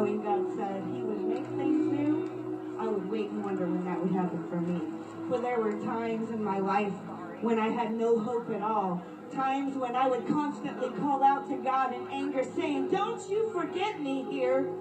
when God said he would make things new, I would wait and wonder when that would happen for me. For there were times in my life when I had no hope at all. Times when I would constantly call out to God in anger saying, "Don't you forget me here."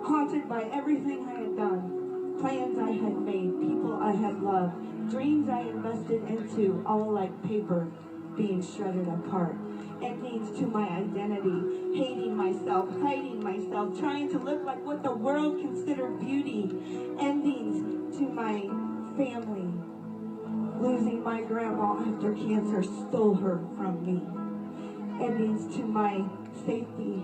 Haunted by everything I had done, plans I had made, people I had loved, dreams I invested into, all like paper being shredded apart. Endings to my identity, hating myself, hiding myself, trying to look like what the world considered beauty. Endings to my family, losing my grandma after cancer stole her from me. Endings to my safety.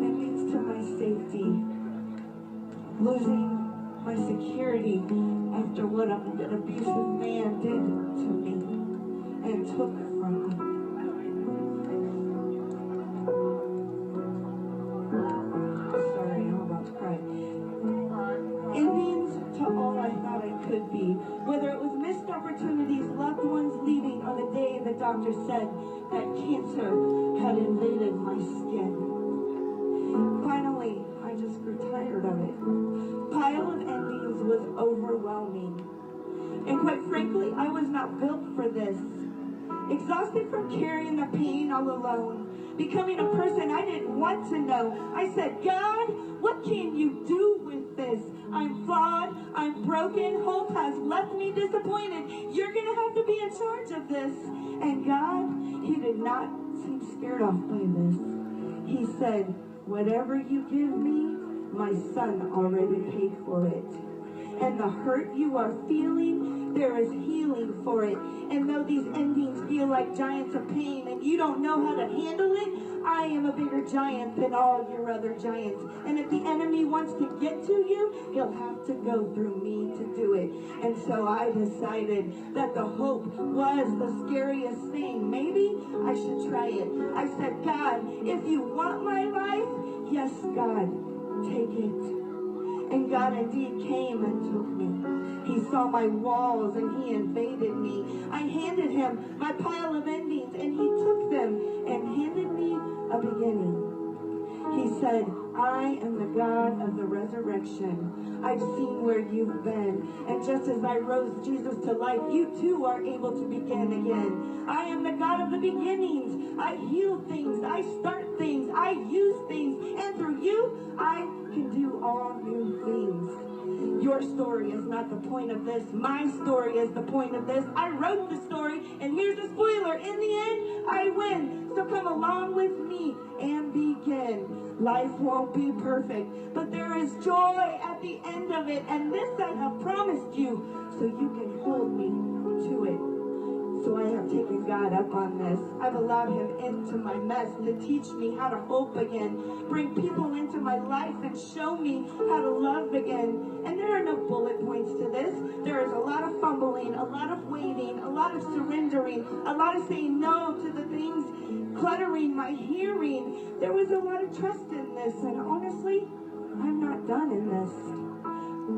Endings to my safety. Losing my security after what an abusive man did to me and took from me. Sorry, I'm about to cry. Endings to all I thought I could be, whether it was missed opportunities, loved ones leaving, or the day the doctor said that cancer had invaded my skin. Finally, I just grew tired of it. Pile of endings was overwhelming. And quite frankly, I was not built for this. Exhausted from carrying the pain all alone, becoming a person I didn't want to know, I said, "God, what can you do with this? I'm flawed, I'm broken, hope has left me disappointed. You're going to have to be in charge of this." And God, he did not seem scared off by this. He said, "Whatever you give me, my son already paid for it. And the hurt you are feeling, there is healing for it. And though these endings feel like giants of pain and you don't know how to handle it, I am a bigger giant than all your other giants. And if the enemy wants to get to you, he'll have to go through me to do it." And so I decided that the hope was the scariest thing. Maybe I should try it. I said, "God, if you want my life, yes, God, take it." And God indeed came and took me. He saw my walls and he invaded me. I handed him my pile of endings and he took them and handed me a beginning. He said, "I am the God of the resurrection. I've seen where you've been. And just as I rose Jesus to life, you too are able to begin again. I am the God of the beginnings. I heal things. I start things. I use things. And through you, I can do all new things." Your story is not the point of this. My story is the point of this. I wrote the story, and here's a spoiler. In the end, I win. So come along with me and begin. Life won't be perfect, but there is joy at the end of it. And this I have promised you, so you can hold me to it. So I have taken God up on this. I've allowed him into my mess to teach me how to hope again, bring people into my life and show me how to love again. And there are no bullet points to this. There is a lot of fumbling, a lot of waiting, a lot of surrendering, a lot of saying no to the things cluttering my hearing. There was a lot of trust in this, and honestly, I'm not done in this.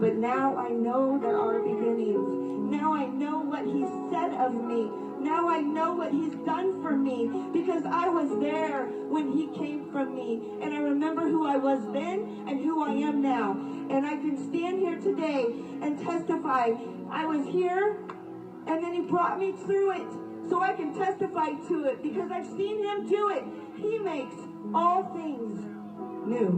But now I know there are beginnings. Now I know what he said of me. Now I know what he's done for me, because I was there when he came from me. And I remember who I was then and who I am now. And I can stand here today and testify. I was here, and then he brought me through it. So I can testify to it, because I've seen him do it. He makes all things new.